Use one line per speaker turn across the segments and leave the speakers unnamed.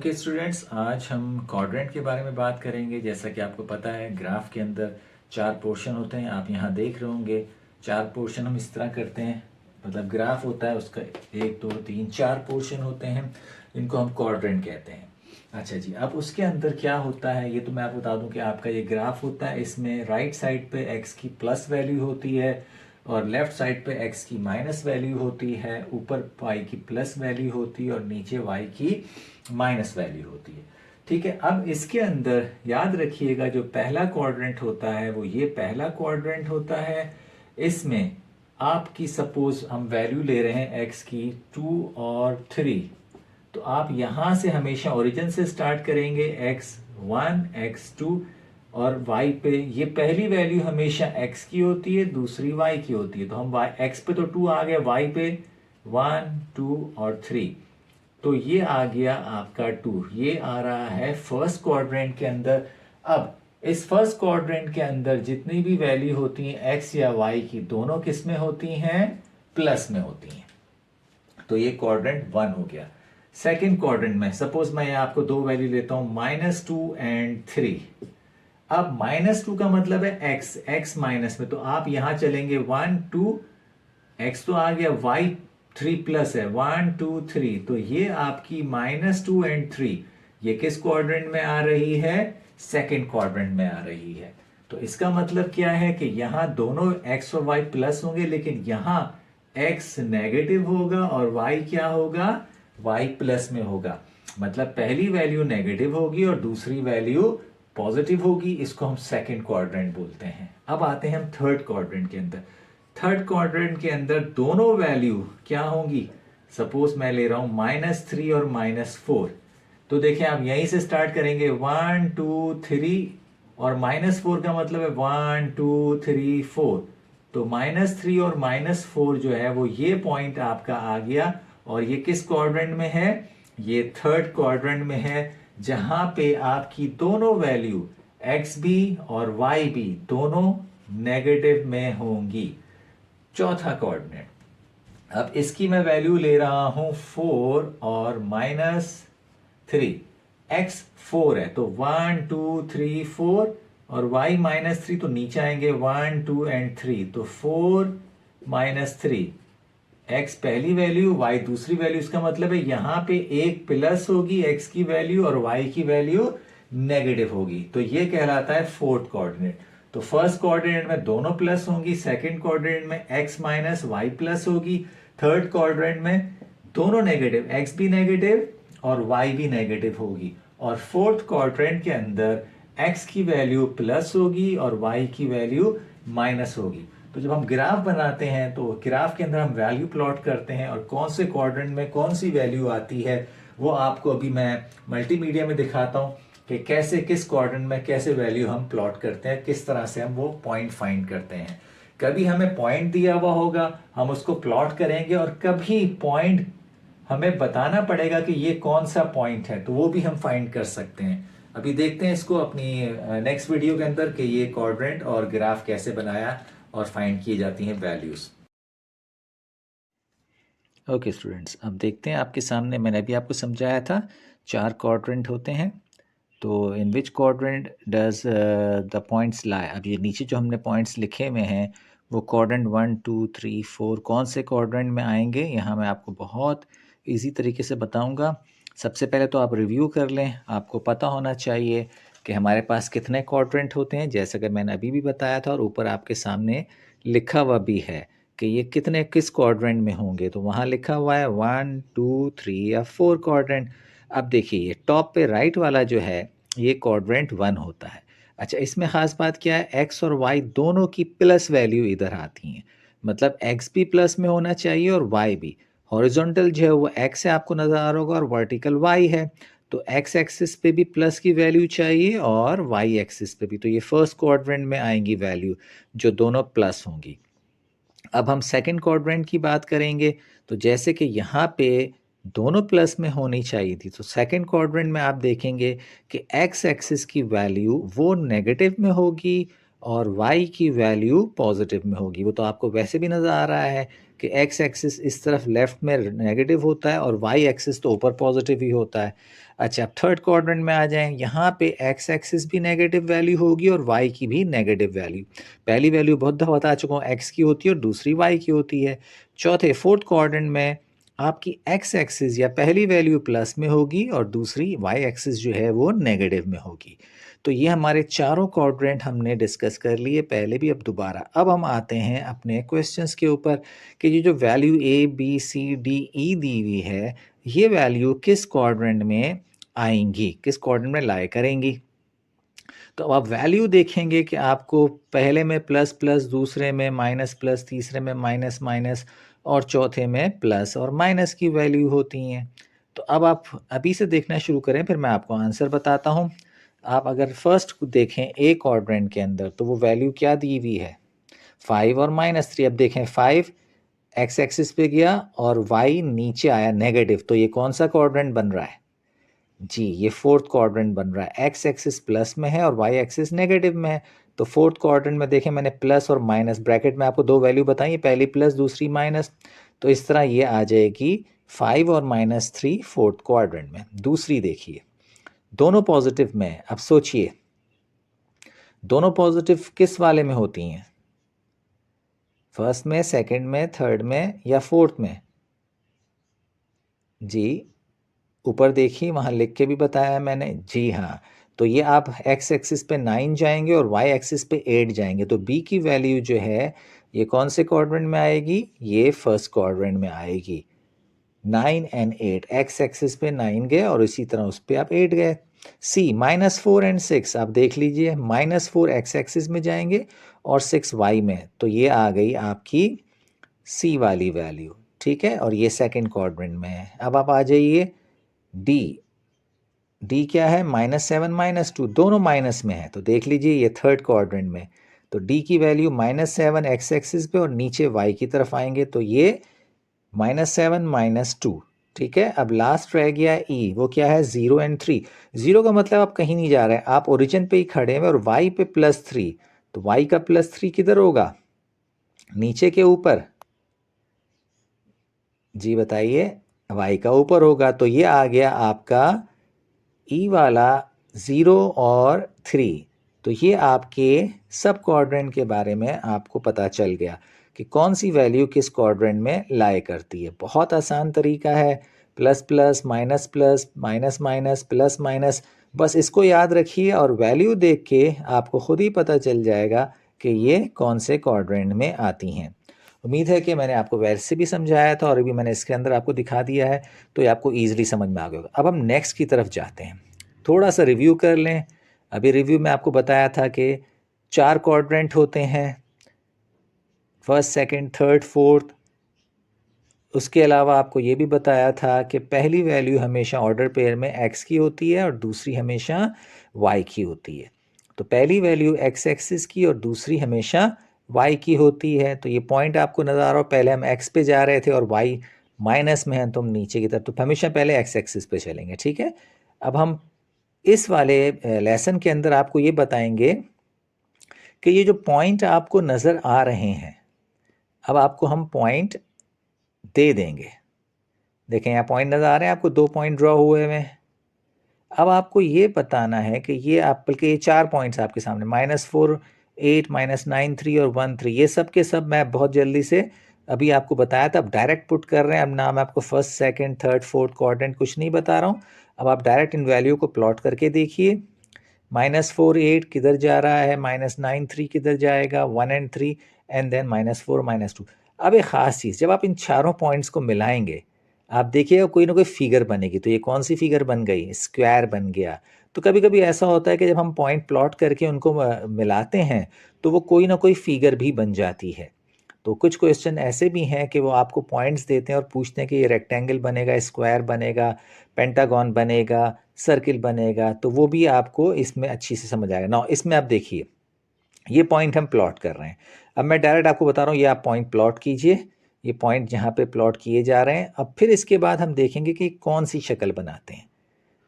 Okay students, आज हम quadrant के बारे में बात करेंगे। जैसा कि आपको पता है, ग्राफ के अंदर 4 पोर्शन होते हैं। आप यहाँ देख रहे होंगे 4 पोर्शन हम इस तरह करते हैं। मतलब ग्राफ होता है, उसका 1 2 3 4 पोर्शन होते हैं, इनको हम क्वाड्रेंट कहते हैं। अच्छा जी, अब उसके अंदर क्या होता है ये तो मैं आपको बता दूं कि आपका ये ग्राफ होता है, इसमें राइट साइड पे x की प्लस वैल्यू होती है और लेफ्ट साइड पे x की माइनस वैल्यू होती है, ऊपर y की प्लस वैल्यू होती है और नीचे y की माइनस वैल्यू होती है। ठीक है, अब इसके अंदर याद रखिएगा जो पहला क्वाड्रेंट होता है वो ये पहला क्वाड्रेंट होता है। इसमें आपकी सपोज हम वैल्यू ले रहे हैं x की 2 और 3, तो आप यहां से हमेशा ओरिजिन से स्टार्ट करेंगे, x1 x2 और y पे ये पहली वैल्यू हमेशा x की होती है, दूसरी y की होती है। तो हम x पे तो 2 आ गया, y पे 1 2 और 3, तो ये आ गया आपका 2। ये आ रहा है फर्स्ट क्वाड्रेंट के अंदर। अब इस फर्स्ट क्वाड्रेंट के अंदर जितनी भी वैल्यू होती हैं x या y की, दोनों किस में होती हैं? प्लस में होती हैं। तो ये क्वाड्रेंट 1 हो गया। सेकंड क्वाड्रेंट में सपोज मैं आपको दो वैल्यू लेता हूं, -2 एंड 3। अब -2 का मतलब है x माइनस में, तो आप यहां चलेंगे 1 2, x तो आ गया, y 3 प्लस है 1 2 3, तो ये आपकी -2 एंड 3 ये किस क्वाड्रेंट में आ रही है? सेकंड क्वाड्रेंट में आ रही है। तो इसका मतलब क्या है कि यहां दोनों x और y प्लस होंगे, लेकिन यहां x नेगेटिव होगा और y क्या होगा? y प्लस में होगा। मतलब पहली वैल्यू नेगेटिव होगी और दूसरी वैल्यू पॉजिटिव होगी। इसको हम सेकंड क्वाड्रेंट बोलते हैं। अब आते हैं हम थर्ड क्वाड्रेंट के अंदर। थर्ड क्वाड्रेंट के अंदर दोनों वैल्यू क्या होंगी? सपोज मैं ले रहा हूं -3 और -4, तो देखिए आप यहीं से स्टार्ट करेंगे 1 2 3 और -4 का मतलब है 1 2 3 4, तो -3 और -4 जो है वो ये पॉइंट आपका आ गया। और ये किस क्वाड्रेंट में है? ये थर्ड क्वाड्रेंट में है, जहां पे आपकी दोनों वैल्यू x भी और y भी दोनों नेगेटिव में होंगी। चौथा कोऑर्डिनेट, अब इसकी मैं वैल्यू ले रहा हूं 4 और -3। x 4 है तो 1 2 3 4 और y -3, तो नीचे आएंगे 1 2 एंड 3, तो 4 -3। x पहली वैल्यू, y दूसरी वैल्यू, इसका मतलब है यहां पे एक प्लस होगी x की वैल्यू और y की वैल्यू नेगेटिव होगी। तो ये कहलाता है फोर्थ कोऑर्डिनेट। तो फर्स्ट कोऑर्डिनेट में दोनों प्लस होंगी, सेकंड कोऑर्डिनेट में x माइनस y प्लस होगी, थर्ड कोऑर्डिनेट में दोनों नेगेटिव, x भी नेगेटिव और y भी नेगेटिव होगी, और फोर्थ क्वाड्रेंट के अंदर x की वैल्यू प्लस होगी और y की वैल्यू माइनस होगी। तो जब हम ग्राफ बनाते हैं तो ग्राफ के अंदर हम वैल्यू प्लॉट करते हैं और कौन से क्वाड्रेंट में कौन सी वैल्यू आती है वो आपको अभी मैं मल्टीमीडिया में दिखाता हूं कि कैसे किस क्वाड्रेंट में कैसे वैल्यू हम प्लॉट करते हैं, किस तरह से हम वो पॉइंट फाइंड करते हैं। कभी हमें पॉइंट दिया हुआ होगा, हम उसको प्लॉट करेंगे, और कभी पॉइंट हमें बताना पड़ेगा कि ये कौन सा पॉइंट है, तो वो भी हम फाइंड कर सकते हैं। अभी देखते हैं इसको अपनी नेक्स्ट वीडियो के अंदर कि ये क्वाड्रेंट और ग्राफ कैसे बनाया और फाइंड की जाती हैं वैल्यूज। ओके स्टूडेंट्स, अब देखते हैं आपके सामने, मैंने अभी आपको समझाया था 4 क्वाड्रेंट होते हैं। तो in which quadrant does the points lie. अब ये नीचे जो हमने पॉइंट्स लिखे हुए हैं वो क्वाड्रेंट 1 2 3 4 कौन से क्वाड्रेंट में आएंगे, यहाँ मैं आपको बहुत इजी तरीके से बताऊंगा। सबसे पहले तो आप रिव्यू कर लें, आपको पता होना चाहिए कि हमारे पास कितने क्वाड्रेंट होते हैं, जैसा कि मैंने अभी भी बताया था और ऊपर आपके सामने लिखा हुआ भी है कि ये कितने किस क्वाड्रेंट में होंगे। तो वहाँ लिखा हुआ है 1 2 3 या 4 क्वाड्रेंट। अब देखिए ये टॉप पे राइट वाला जो है ये क्वाड्रेंट 1 होता है। अच्छा, इसमें ख़ास बात क्या है, x और y दोनों की प्लस वैल्यू इधर आती हैं। मतलब x भी प्लस में होना चाहिए और y भी। हॉरिजॉन्टल जो है वो x है, आपको नज़र आ रहा होगा, और वर्टिकल y है। तो x एक्सिस पे भी प्लस की वैल्यू चाहिए और y एक्सिस पे भी। तो ये फर्स्ट क्वाड्रेंट में आएंगी वैल्यू जो दोनों प्लस होंगी। अब हम सेकंड क्वाड्रेंट की बात करेंगे, तो जैसे कि यहाँ पे दोनों प्लस में होनी चाहिए थी, तो सेकंड क्वाड्रेंट में आप देखेंगे कि एक्स एक्सिस की वैल्यू वो नेगेटिव में होगी और y की वैल्यू पॉजिटिव में होगी। वो तो आपको वैसे भी नज़र आ रहा है कि x एक्सिस इस तरफ लेफ्ट में नेगेटिव होता है और y एक्सिस तो ऊपर पॉजिटिव ही होता है। अच्छा, अब थर्ड क्वाड्रेंट में आ जाएं, यहाँ पे x एक्सिस भी नेगेटिव वैल्यू होगी और y की भी नेगेटिव वैल्यू। पहली वैल्यू बहुत दफ़ा बता चुका हूँ, x की होती है और दूसरी y की होती है। चौथे फोर्थ क्वाड्रेंट में आपकी x एक्सिस या पहली वैल्यू प्लस में होगी और दूसरी y एक्सिस जो है वो नेगेटिव में होगी। तो ये हमारे चारों क्वाड्रेंट हमने डिस्कस कर लिए पहले भी, अब दोबारा। अब हम आते हैं अपने क्वेश्चंस के ऊपर कि ये जो value A B C D E दी हुई है, ये वैल्यू किस क्वाड्रेंट में आएंगी, किस क्वाड्रेंट में लाई करेंगी। तो अब आप वैल्यू देखेंगे कि आपको पहले में प्लस प्लस, दूसरे में माइनस प्लस, तीसरे में माइनस माइनस और चौथे में प्लस और माइनस की वैल्यू होती हैं। तो अब आप अभी से देखना शुरू करें, फिर मैं आपको आंसर बताता हूँ। आप अगर फर्स्ट देखें ए क्वाड्रेंट के अंदर, तो वो वैल्यू क्या दी हुई है, 5 और -3। अब देखें 5 एक्स एक्सिस पे गया और y नीचे आया नेगेटिव, तो ये कौन सा क्वाड्रेंट बन रहा है जी, ये फोर्थ क्वाड्रेंट बन रहा है। एक्स एक्सिस प्लस में है और वाई एक्सिस नेगेटिव में है। तो फोर्थ क्वाड्रेंट में देखें मैंने प्लस और माइनस ब्रैकेट में आपको दो वैल्यू बताई, पहली प्लस दूसरी माइनस। तो इस तरह ये आ जाएगी 5 और -3 फोर्थ क्वाड्रेंट में। दूसरी देखिए, दोनों पॉजिटिव में है। अब सोचिए दोनों पॉजिटिव किस वाले में होती हैं, फर्स्ट में, सेकंड में, थर्ड में या फोर्थ में जी। ऊपर देखिए, वहाँ लिख के भी बताया मैंने जी हाँ। तो ये आप एक्स एक्सिस पे 9 जाएंगे और वाई एक्सिस पे 8 जाएंगे। तो बी की वैल्यू जो है ये कौन से क्वाड्रेंट में आएगी, ये फर्स्ट क्वाड्रेंट में आएगी। 9 एंड 8, एक्स एक्सिस पे 9 गए और इसी तरह उस पर आप 8 गए। सी -4 एंड 6, आप देख लीजिए, -4 एक्स एक्सिस में जाएंगे और 6 वाई में। तो ये आ गई आपकी सी वाली वैल्यू, ठीक है। और ये सेकेंड क्वाड्रेंट में है। अब आप आ जाइए डी। डी क्या है, -7 -2, दोनों माइनस में है। तो देख लीजिए ये थर्ड क्वाड्रेंट में। तो डी की वैल्यू -7 एक्स एक्सिस पे और नीचे वाई की तरफ आएंगे, तो ये -7 -2, ठीक है। अब लास्ट रह गया ई, वो क्या है, 0 एंड 3। 0 का मतलब आप कहीं नहीं जा रहे हैं, आप ओरिजिन पे ही खड़े हैं और वाई पे +3। तो वाई का +3 किधर होगा, नीचे के ऊपर जी बताइए, वाई का ऊपर होगा। तो ये आ गया आपका ई वाला 0 और 3। तो ये आपके सब क्वाड्रेंट के बारे में आपको पता चल गया कि कौन सी वैल्यू किस क्वाड्रेंट में लाई करती है। बहुत आसान तरीका है, plus plus, minus plus, minus minus, plus minus, बस इसको याद रखिए और वैल्यू देख के आपको खुद ही पता चल जाएगा कि ये कौन से क्वाड्रेंट में आती हैं। उम्मीद है कि मैंने आपको वैसे भी समझाया था और अभी मैंने इसके अंदर आपको दिखा दिया है, तो ये आपको ईजिली समझ में आ गया होगा। अब हम नेक्स्ट की तरफ जाते हैं, थोड़ा सा रिव्यू कर लें। अभी रिव्यू में आपको बताया था कि 4 क्वाड्रेंट होते हैं, फर्स्ट, सेकंड, थर्ड, फोर्थ। उसके अलावा आपको ये भी बताया था कि पहली वैल्यू हमेशा ऑर्डर पेयर में x की होती है और दूसरी हमेशा y की होती है। तो पहली वैल्यू x एक्सिस की और दूसरी हमेशा y की होती है। तो ये पॉइंट आपको नज़र आ रहा हो, पहले हम x पे जा रहे थे और y माइनस में है, तो हम नीचे की तरफ, तो हमेशा पहले x एक्सिस पे चलेंगे, ठीक है। अब हम इस वाले लेसन के अंदर आपको ये बताएंगे कि ये जो पॉइंट आपको नज़र आ रहे हैं, अब आपको हम पॉइंट दे देंगे। देखें यहाँ पॉइंट नज़र आ रहे हैं आपको, 2 पॉइंट ड्रॉ हुए हुए हैं। अब आपको ये बताना है कि ये आप, बल्कि ये 4 पॉइंट्स आपके सामने, -4, 8, -9, 3 और 1, 3, ये सब के सब मैं बहुत जल्दी से अभी आपको बताया था। अब डायरेक्ट पुट कर रहे हैं। अब ना मैं आपको first, second, third, fourth quadrant कुछ नहीं बता रहा हूँ। अब आप डायरेक्ट इन वैल्यू को प्लॉट करके देखिए। -4, 8 किधर जा रहा है, -9, 3 किधर जाएगा, 1 एंड 3, एंड देन -4, -2। अब एक ख़ास चीज़, जब आप इन चारों पॉइंट्स को मिलाएंगे, आप देखिएगा कोई ना कोई फिगर बनेगी। तो ये कौन सी फिगर बन गई, स्क्वायर बन गया। तो कभी कभी ऐसा होता है कि जब हम पॉइंट प्लॉट करके उनको मिलाते हैं, तो वो कोई ना कोई फिगर भी बन जाती है। तो कुछ क्वेश्चन ऐसे भी हैं कि वो आपको पॉइंट्स देते हैं और पूछते हैं कि ये रेक्टेंगल बनेगा, स्क्वायर बनेगा, पेंटागन बनेगा, सर्किल बनेगा। तो वो भी आपको इसमें अच्छी से समझ आएगा ना। इसमें आप देखिए, ये पॉइंट हम प्लॉट कर रहे हैं। अब मैं डायरेक्ट आपको बता रहा हूँ, ये आप पॉइंट प्लॉट कीजिए, ये पॉइंट जहाँ पे प्लॉट किए जा रहे हैं। अब फिर इसके बाद हम देखेंगे कि कौन सी शक्ल बनाते हैं।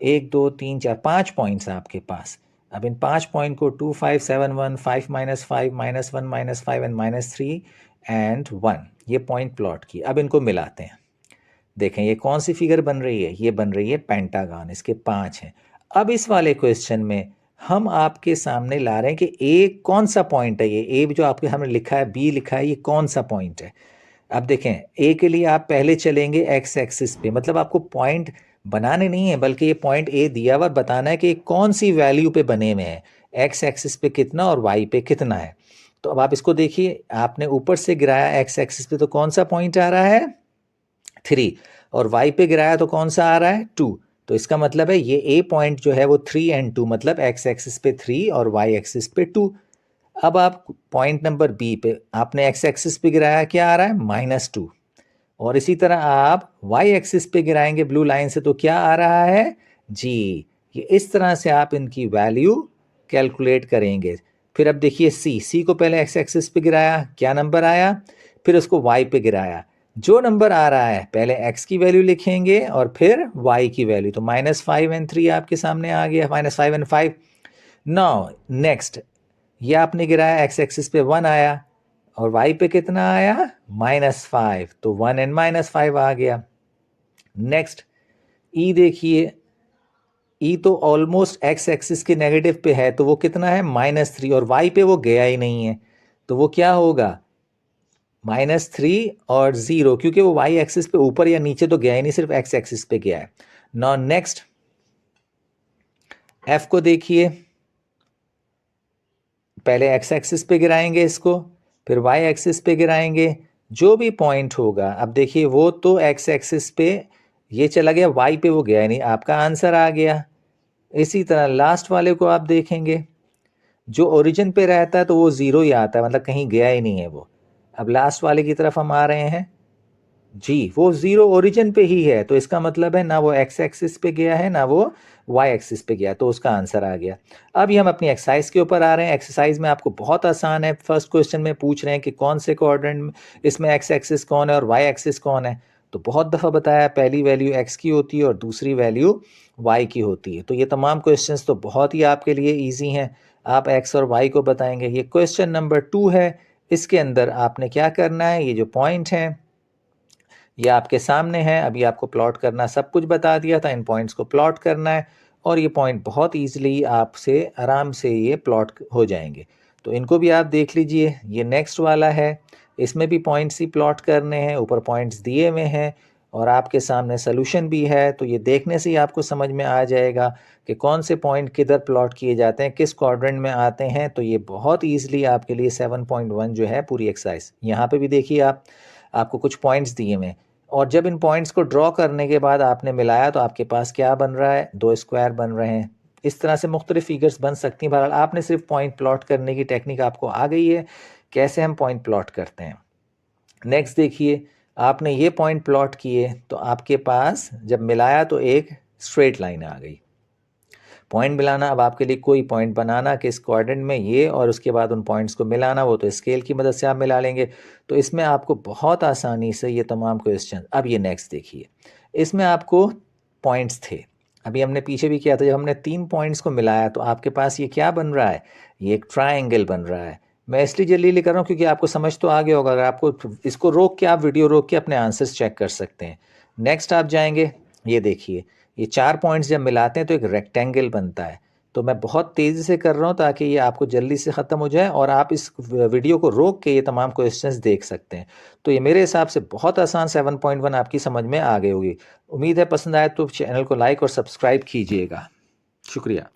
1, 2, 3, 4, 5 पॉइंट्स हैं आपके पास। अब इन 5 पॉइंट को 2 5 7 1 5 -5 -1 -5 एंड -3 एंड 1 ये पॉइंट प्लॉट की। अब इनको मिलाते हैं। देखें ये कौन सी फिगर बन रही है, ये बन रही है पेंटागन, इसके 5 हैं। अब इस वाले क्वेश्चन में हम आपके सामने ला रहे हैं कि ए कौन सा पॉइंट है, ये ए जो आपके हमने लिखा है, बी लिखा है, ये कौन सा पॉइंट है। अब देखें ए के लिए आप पहले चलेंगे एक्स एक्सिस पे, मतलब आपको पॉइंट बनाने नहीं है बल्कि ये पॉइंट ए दिया हुआ बताना है कि कौन सी वैल्यू पे बने हुए हैं, एक्स एक्सिस पे कितना और वाई पे कितना है। तो अब आप इसको देखिए, आपने ऊपर से गिराया एक्स एक्सिस पे तो कौन सा पॉइंट आ रहा है 3, और वाई पे गिराया तो कौन सा आ रहा है 2। तो इसका मतलब है ये ए पॉइंट जो है वो 3 एंड 2, मतलब एक्स एक्सिस पे 3 और वाई एक्सिस पे 2। अब आप पॉइंट नंबर बी पे आपने एक्स एक्सिस पे गिराया, क्या आ रहा है -2, और इसी तरह आप वाई एक्सिस पे गिराएंगे ब्लू लाइन से तो क्या आ रहा है जी। ये इस तरह से आप इनकी वैल्यू कैलकुलेट करेंगे। फिर अब देखिए सी को पहले एक्स एक्सिस पे गिराया, क्या नंबर आया, फिर उसको वाई पे गिराया, जो नंबर आ रहा है पहले एक्स की वैल्यू लिखेंगे और फिर वाई की वैल्यू, तो -5 एंड 3 आपके सामने आ गया, -5 एंड 5। नाउ नेक्स्ट, ये आपने गिराया एक्स एक्सिस पे 1 आया और वाई पे कितना आया -5, तो 1 एंड -5 आ गया। नेक्स्ट ई देखिए, ई तो ऑलमोस्ट एक्स एक्सिस के नेगेटिव पे है तो वो कितना है -3, और वाई पे वो गया ही नहीं है तो वो क्या होगा -3 और 0, क्योंकि वो वाई एक्सिस पे ऊपर या नीचे तो गया ही नहीं, सिर्फ एक्स एक्सिस पे गया है। नाउ नेक्स्ट एफ को देखिए, पहले एक्स एक्सिस पे गिराएंगे इसको, फिर वाई एक्सिस पे गिराएंगे, जो भी पॉइंट होगा। अब देखिए वो तो एक्स एक्सिस पे ये चला गया, वाई पे वो गया ही नहीं, आपका आंसर आ गया। इसी तरह लास्ट वाले को आप देखेंगे, जो ओरिजिन पे रहता है तो वो 0 ही आता है, मतलब कहीं गया ही नहीं है वो। अब लास्ट वाले की तरफ हम आ रहे हैं जी, वो 0 ओरिजिन पे ही है, तो इसका मतलब है ना वो एक्स एक्सिस पे गया है ना वो वाई एक्सिस पे गया, तो उसका आंसर आ गया। अब ये हम अपनी एक्सरसाइज के ऊपर आ रहे हैं। एक्सरसाइज में आपको बहुत आसान है, फर्स्ट क्वेश्चन में पूछ रहे हैं कि कौन से कोऑर्डिनेट इसमें एक्स एक्सिस कौन है और वाई एक्सिस कौन है। तो बहुत दफ़ा बताया, पहली वैल्यू एक्स की होती है और दूसरी वैल्यू वाई की होती है। तो ये तमाम क्वेश्चन तो बहुत ही आपके लिए ईजी हैं, आप एक्स और वाई को बताएंगे। ये क्वेश्चन नंबर 2 है, इसके अंदर आपने क्या करना है, ये जो पॉइंट हैं ये आपके सामने है, अभी आपको प्लॉट करना सब कुछ बता दिया था, इन पॉइंट्स को प्लॉट करना है और ये पॉइंट बहुत ईजिली आपसे आराम से ये प्लॉट हो जाएंगे। तो इनको भी आप देख लीजिए। ये नेक्स्ट वाला है, इसमें भी पॉइंट्स ही प्लॉट करने हैं, ऊपर पॉइंट्स दिए हुए हैं और आपके सामने सोल्यूशन भी है। तो ये देखने से ही आपको समझ में आ जाएगा कि कौन से पॉइंट किधर प्लॉट किए जाते हैं, किस क्वाड्रेंट में आते हैं। तो ये बहुत ईजिली आपके लिए 7.1 जो है पूरी एक्सरसाइज। यहाँ पे भी देखिए आप, आपको कुछ पॉइंट्स दिए हुए हैं और जब इन पॉइंट्स को ड्रॉ करने के बाद आपने मिलाया तो आपके पास क्या बन रहा है, 2 स्क्वायर बन रहे हैं। इस तरह से मुख्तलिफ फिगर्स बन सकती हैं। बहरहाल आपने सिर्फ पॉइंट प्लॉट करने की टेक्निक आपको आ गई है, कैसे हम पॉइंट प्लॉट करते हैं। नेक्स्ट देखिए, आपने ये पॉइंट प्लॉट किए तो आपके पास जब मिलाया तो एक स्ट्रेट लाइन आ गई। पॉइंट मिलाना, अब आपके लिए कोई पॉइंट बनाना कि इस क्वाड्रेंट में ये और उसके बाद उन पॉइंट्स को मिलाना, वो तो स्केल की मदद से आप मिला लेंगे। तो इसमें आपको बहुत आसानी से ये तमाम क्वेश्चन। अब ये नेक्स्ट देखिए, इसमें आपको पॉइंट्स थे, अभी हमने पीछे भी किया था, जब हमने 3 पॉइंट्स को मिलाया तो आपके पास ये क्या बन रहा है, ये एक ट्राइंगल बन रहा है। मैं इसलिए जल्दी कर रहा हूँ क्योंकि आपको समझ तो आ गया होगा। अगर आपको इसको रोक के आप वीडियो रोक के अपने आंसर्स चेक कर सकते हैं। नेक्स्ट आप जाएंगे, ये देखिए ये 4 पॉइंट्स जब मिलाते हैं तो एक रेक्टेंगल बनता है। तो मैं बहुत तेज़ी से कर रहा हूँ ताकि ये आपको जल्दी से ख़त्म हो जाए और आप इस वीडियो को रोक के ये तमाम क्वेश्चंस देख सकते हैं। तो ये मेरे हिसाब से बहुत आसान 7.1 आपकी समझ में आ गई होगी। उम्मीद है पसंद आए तो चैनल को लाइक और सब्सक्राइब कीजिएगा। शुक्रिया।